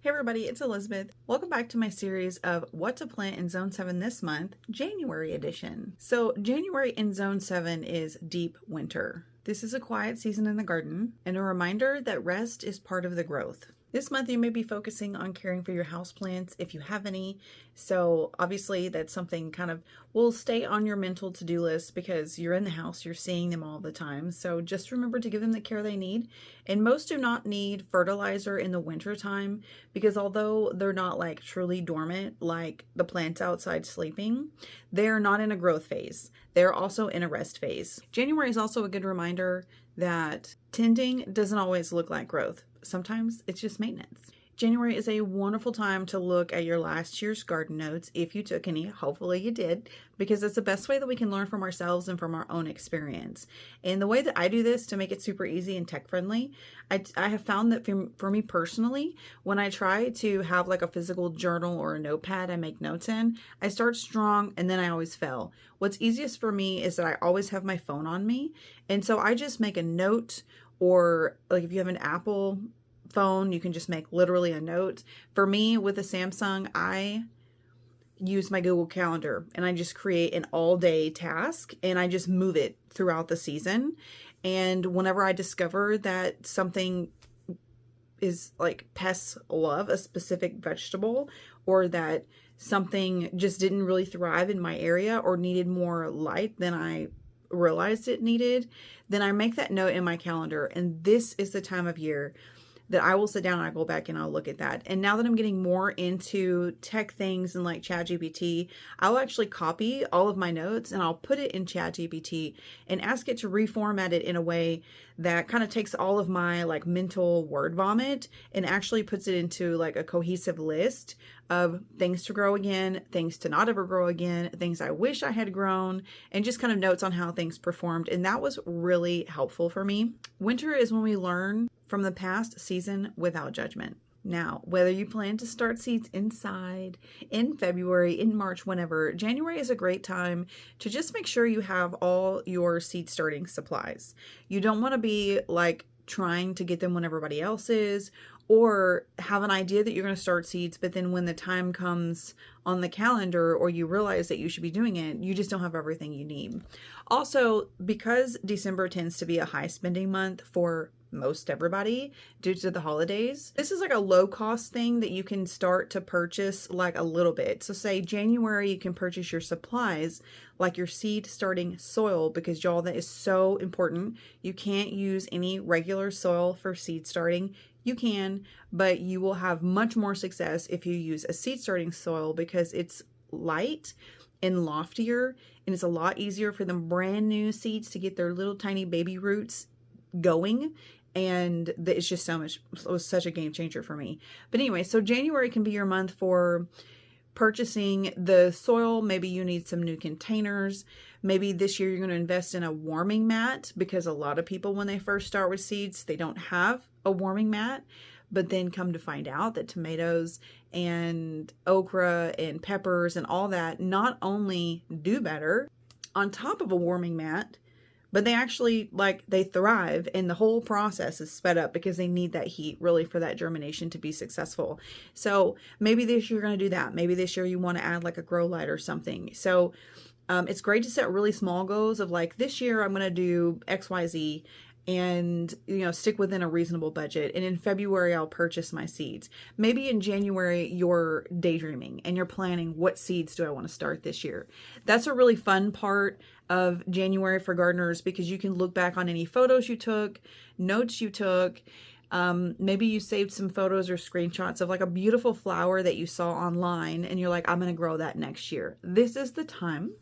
Hey everybody, it's Elizabeth. Welcome back to my series of what to plant in Zone 7 this month, January edition. So January in Zone 7 is deep winter. This is a quiet season in the garden and a reminder that rest is part of the growth. This month you may be focusing on caring for your houseplants if you have any. So obviously that's something kind of will stay on your mental to-do list because you're in the house, you're seeing them all the time. So just remember to give them the care they need. And most do not need fertilizer in the winter time because although they're not like truly dormant like the plants outside sleeping, they're not in a growth phase. They're also in a rest phase. January is also a good reminder that tending doesn't always look like growth. Sometimes it's just maintenance. January is a wonderful time to look at your last year's garden notes if you took any. Hopefully you did, because it's the best way that we can learn from ourselves and from our own experience. And the way that I do this to make it super easy and tech friendly, I have found that for me personally, when I try to have like a physical journal or a notepad I make notes in, I start strong and then I always fail. What's easiest for me is that I always have my phone on me. And so I just make a note, or like if you have an Apple phone, you can just make literally a note. For me with a Samsung, I use my Google Calendar and I just create an all-day task and I just move it throughout the season. And whenever I discover that something is like pests love a specific vegetable, or that something just didn't really thrive in my area or needed more light than I realized it needed, then I make that note in my calendar. And this is the time of year that I will sit down and I go back and I'll look at that. And now that I'm getting more into tech things and like ChatGPT, I'll actually copy all of my notes and I'll put it in ChatGPT and ask it to reformat it in a way that kind of takes all of my like mental word vomit and actually puts it into like a cohesive list of things to grow again, things to not ever grow again, things I wish I had grown, and just kind of notes on how things performed. And that was really helpful for me. Winter is when we learn from the past season without judgment. Now, whether you plan to start seeds inside, in February, in March, whenever, January is a great time to just make sure you have all your seed starting supplies. You don't want to be like trying to get them when everybody else is, or have an idea that you're going to start seeds, but then when the time comes on the calendar or you realize that you should be doing it, you just don't have everything you need. Also, because December tends to be a high spending month for most everybody due to the holidays, this is like a low cost thing that you can start to purchase like a little bit. So say January, you can purchase your supplies like your seed starting soil, because y'all, that is so important. You can't use any regular soil for seed starting. You can, but you will have much more success if you use a seed starting soil because it's light and loftier, and it's a lot easier for them brand new seeds to get their little tiny baby roots going. And it's just so much, it was such a game changer for me. But anyway, so January can be your month for purchasing the soil. Maybe you need some new containers. Maybe this year you're going to invest in a warming mat, because a lot of people, when they first start with seeds, they don't have a warming mat, but then come to find out that tomatoes and okra and peppers and all that not only do better on top of a warming mat, but they actually they thrive, and the whole process is sped up because they need that heat really for that germination to be successful. So maybe this year you're going to do that. Maybe this year you want to add like a grow light or something. So it's great to set really small goals of like, this year I'm going to do XYZ, and stick within a reasonable budget. And in February, I'll purchase my seeds. Maybe in January, you're daydreaming and you're planning, what seeds do I want to start this year? That's a really fun part of January for gardeners, because you can look back on any photos you took, notes you took. Maybe you saved some photos or screenshots of like a beautiful flower that you saw online and you're like, I'm going to grow that next year. This is the time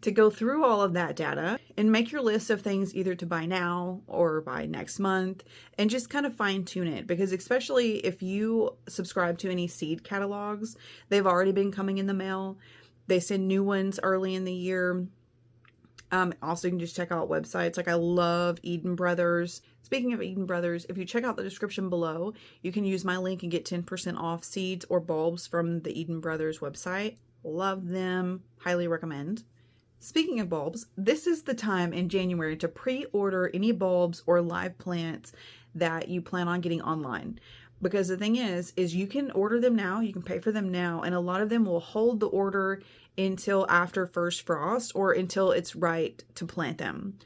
to go through all of that data and make your list of things either to buy now or buy next month, and just kind of fine tune it. Because especially if you subscribe to any seed catalogs, they've already been coming in the mail. They send new ones early in the year. Also, you can just check out websites. Like I love Eden Brothers. Speaking of Eden Brothers, if you check out the description below, you can use my link and get 10% off seeds or bulbs from the Eden Brothers website. Love them. Highly recommend. Speaking of bulbs, this is the time in January to pre-order any bulbs or live plants that you plan on getting online. Because the thing is you can order them now, you can pay for them now, and a lot of them will hold the order until after first frost or until it's right to plant them.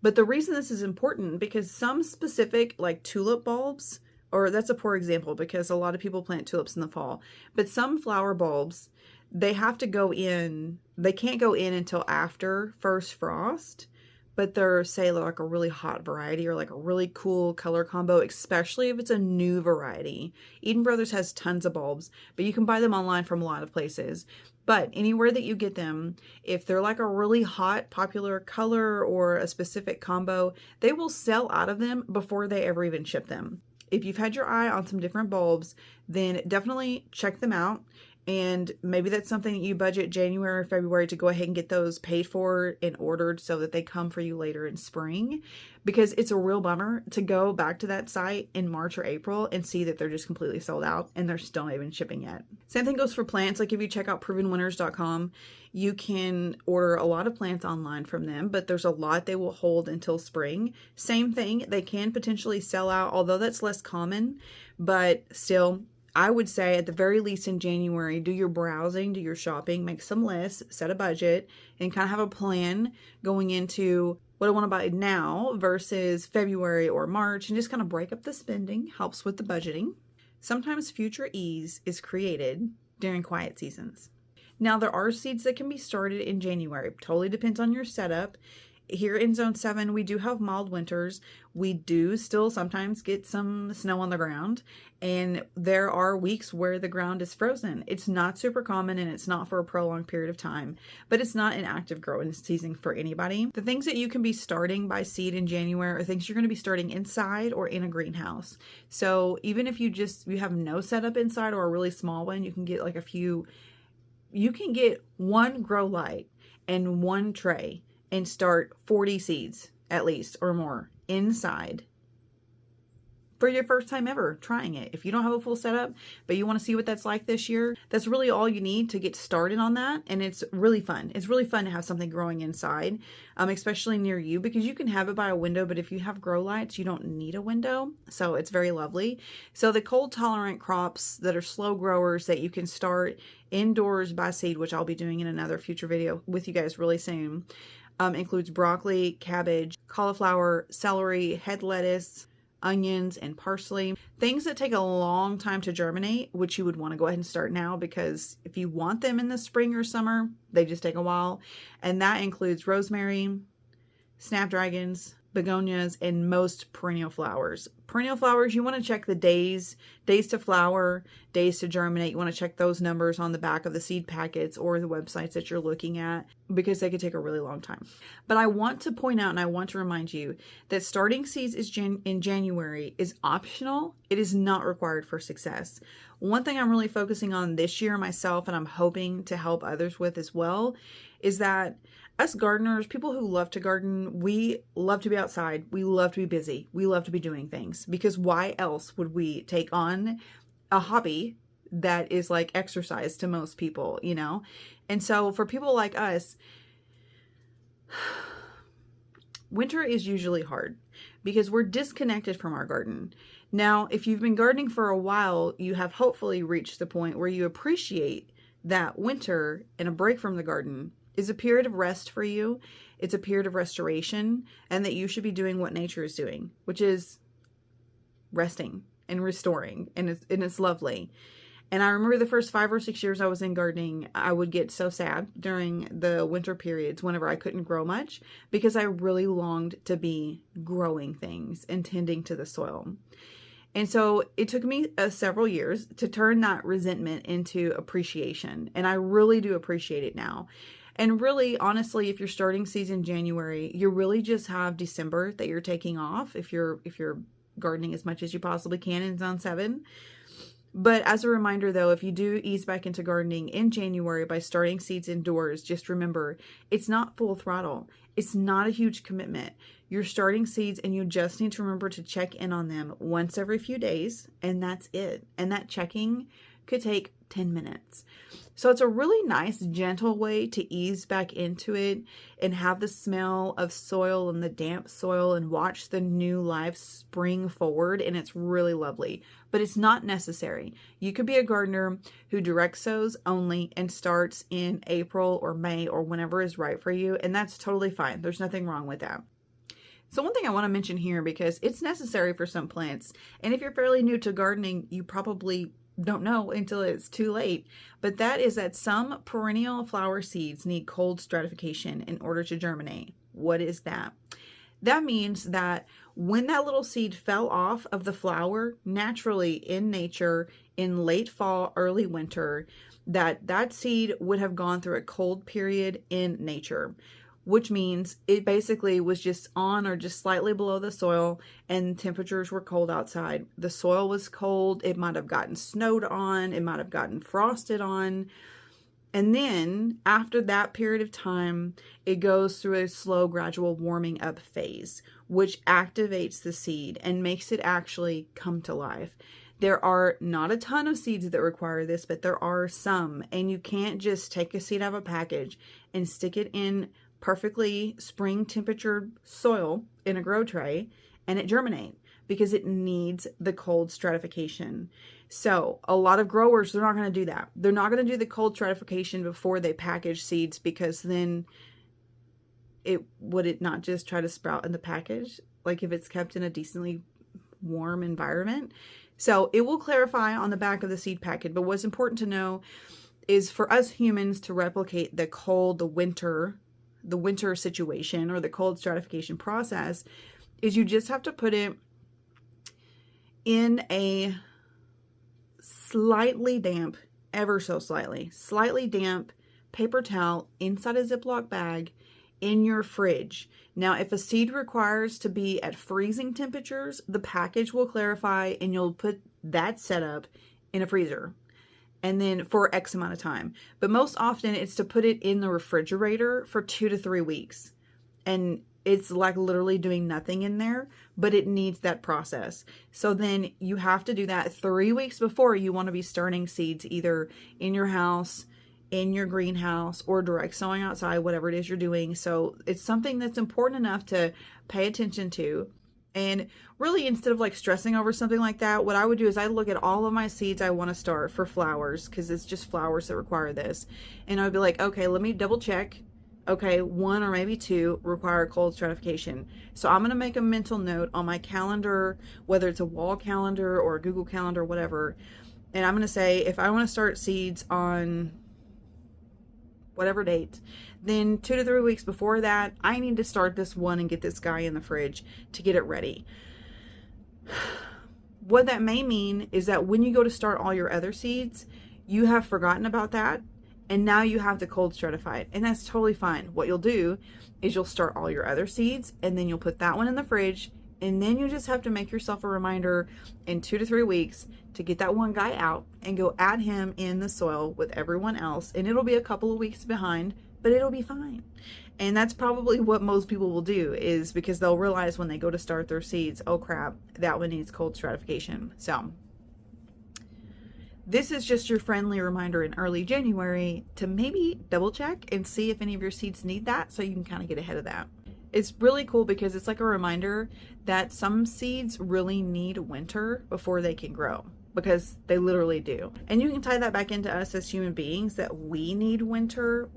But the reason this is important, because some specific like tulip bulbs, or that's a poor example because a lot of people plant tulips in the fall, but some flower bulbs, they have to go in, they can't go in until after first frost, but they're, say, like a really hot variety or like a really cool color combo, especially if it's a new variety. Eden Brothers has tons of bulbs, but you can buy them online from a lot of places. But anywhere that you get them, if they're like a really hot, popular color or a specific combo, they will sell out of them before they ever even ship them. If you've had your eye on some different bulbs, then definitely check them out. And maybe that's something that you budget January or February to go ahead and get those paid for and ordered so that they come for you later in spring, because it's a real bummer to go back to that site in March or April and see that they're just completely sold out and they're still not even shipping yet. Same thing goes for plants. Like if you check out provenwinners.com, you can order a lot of plants online from them, but there's a lot they will hold until spring. Same thing, they can potentially sell out, although that's less common, but still, I would say at the very least in January, do your browsing, do your shopping, make some lists, set a budget, and kind of have a plan going into what I want to buy now versus February or March, and just kind of break up the spending. Helps with the budgeting. Sometimes future ease is created during quiet seasons. Now, there are seeds that can be started in January. Totally depends on your setup. Here in Zone 7, we do have mild winters. We do still sometimes get some snow on the ground, and there are weeks where the ground is frozen. It's not super common, and it's not for a prolonged period of time, but it's not an active growing season for anybody. The things that you can be starting by seed in January are things you're going to be starting inside or in a greenhouse. So even if you have no setup inside or a really small one, you can get like you can get one grow light and one tray and start 40 seeds at least or more inside for your first time ever trying it. If you don't have a full setup, but you want to see what that's like this year, that's really all you need to get started on that. And it's really fun. It's really fun to have something growing inside, especially near you, because you can have it by a window, but if you have grow lights, you don't need a window. So it's very lovely. So the cold tolerant crops that are slow growers that you can start indoors by seed, which I'll be doing in another future video with you guys really soon, includes broccoli, cabbage, cauliflower, celery, head lettuce, onions, and parsley. Things that take a long time to germinate, which you would want to go ahead and start now, because if you want them in the spring or summer, they just take a while. And that includes rosemary, snapdragons, begonias, and most perennial flowers. Perennial flowers, you want to check the days to flower, days to germinate. You want to check those numbers on the back of the seed packets or the websites that you're looking at, because they could take a really long time. But I want to point out and I want to remind you that starting seeds in January is optional. It is not required for success. One thing I'm really focusing on this year myself, and I'm hoping to help others with as well, is that us gardeners, people who love to garden, we love to be outside. We love to be busy. We love to be doing things, because why else would we take on a hobby that is like exercise to most people, you know? And so for people like us, winter is usually hard because we're disconnected from our garden. Now, if you've been gardening for a while, you have hopefully reached the point where you appreciate that winter and a break from the garden is a period of rest for you. It's a period of restoration, and that you should be doing what nature is doing, which is resting and restoring, and it's lovely. And I remember the first 5 or 6 years I was in gardening, I would get so sad during the winter periods whenever I couldn't grow much, because I really longed to be growing things and tending to the soil. And so it took me several years to turn that resentment into appreciation, and I really do appreciate it now. And really, honestly, if you're starting season January, you really just have December that you're taking off if you're gardening as much as you possibly can in Zone 7. But as a reminder, though, if you do ease back into gardening in January by starting seeds indoors, just remember, it's not full throttle. It's not a huge commitment. You're starting seeds, and you just need to remember to check in on them once every few days, and that's it. And that checking could take 10 minutes. So it's a really nice, gentle way to ease back into it and have the smell of soil and the damp soil and watch the new life spring forward. And it's really lovely, but it's not necessary. You could be a gardener who direct sows only and starts in April or May or whenever is right for you. And that's totally fine. There's nothing wrong with that. So one thing I want to mention here, because it's necessary for some plants, and if you're fairly new to gardening, you probably don't know until it's too late, but that is that some perennial flower seeds need cold stratification in order to germinate. What is that? That means that when that little seed fell off of the flower, naturally in nature, in late fall, early winter, that seed would have gone through a cold period in nature, which means it basically was just on or just slightly below the soil, and temperatures were cold outside. The soil was cold. It might have gotten snowed on. It might have gotten frosted on. And then after that period of time, it goes through a slow, gradual warming up phase, which activates the seed and makes it actually come to life. There are not a ton of seeds that require this, but there are some. And you can't just take a seed out of a package and stick it in perfectly spring temperatured soil in a grow tray and it germinate, because it needs the cold stratification. So a lot of growers, they're not going to do that. They're not going to do the cold stratification before they package seeds, because then would it not just try to sprout in the package, like if it's kept in a decently warm environment? So it will clarify on the back of the seed packet. But what's important to know is for us humans to replicate the cold, the winter situation or the cold stratification process, is you just have to put it in a slightly damp, ever so slightly damp paper towel inside a Ziploc bag in your fridge. Now, if a seed requires to be at freezing temperatures, the package will clarify and you'll put that setup in a freezer, and then for X amount of time. But most often it's to put it in the refrigerator for 2 to 3 weeks. And it's like literally doing nothing in there, but it needs that process. So then you have to do that 3 weeks before you want to be starting seeds, either in your house, in your greenhouse, or direct sowing outside, whatever it is you're doing. So it's something that's important enough to pay attention to. And really, instead of like stressing over something like that, what I would do is I'd look at all of my seeds I want to start for flowers, because it's just flowers that require this. And I would be like, okay, let me double check. Okay, 1 or maybe 2 require cold stratification. So I'm going to make a mental note on my calendar, whether it's a wall calendar or a Google Calendar, whatever. And I'm going to say, if I want to start seeds on whatever date, then 2 to 3 weeks before that, I need to start this one and get this guy in the fridge to get it ready. What that may mean is that when you go to start all your other seeds, you have forgotten about that, and now you have the cold stratified, and that's totally fine. What you'll do is you'll start all your other seeds, and then you'll put that one in the fridge, and then you just have to make yourself a reminder in 2 to 3 weeks to get that one guy out and go add him in the soil with everyone else. And it'll be a couple of weeks behind, but it'll be fine. And that's probably what most people will do, is because they'll realize when they go to start their seeds, oh crap, that one needs cold stratification. So this is just your friendly reminder in early January to maybe double check and see if any of your seeds need that, so you can kind of get ahead of that. It's really cool because it's like a reminder that some seeds really need winter before they can grow, because they literally do. And you can tie that back into us as human beings, that we need winter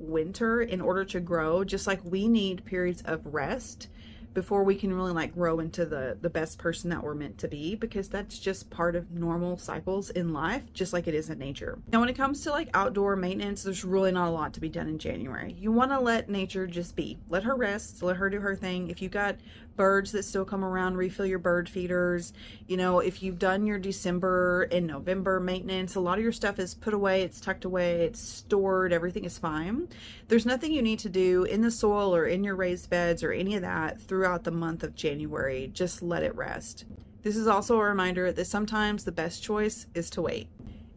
in order to grow, just like we need periods of rest before we can really like grow into the best person that we're meant to be, because that's just part of normal cycles in life, just like it is in nature. Now, when it comes to like outdoor maintenance, there's really not a lot to be done in January. You want to let nature just be. Let her rest, let her do her thing. If you got birds that still come around, refill your bird feeders. You know, if you've done your December and November maintenance, a lot of your stuff is put away, it's tucked away, it's stored, everything is fine. There's nothing you need to do in the soil or in your raised beds or any of that throughout the month of January. Just let it rest. This is also a reminder that sometimes the best choice is to wait.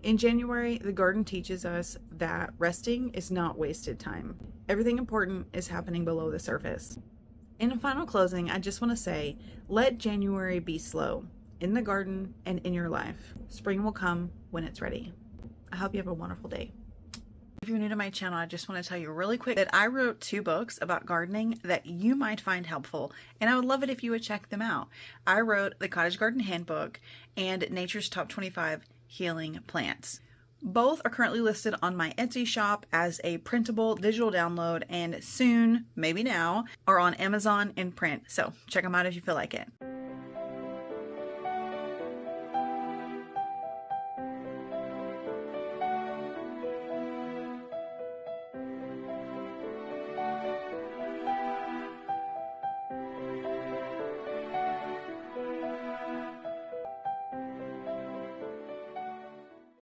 In January, the garden teaches us that resting is not wasted time. Everything important is happening below the surface. In a final closing, I just want to say, let January be slow in the garden and in your life. Spring will come when it's ready. I hope you have a wonderful day. If you're new to my channel, I just want to tell you really quick that I wrote 2 books about gardening that you might find helpful, and I would love it if you would check them out. I wrote the Cottage Garden Handbook and Nature's Top 25 Healing Plants. Both are currently listed on my Etsy shop as a printable digital download, and soon, maybe now, are on Amazon in print. So check them out if you feel like it.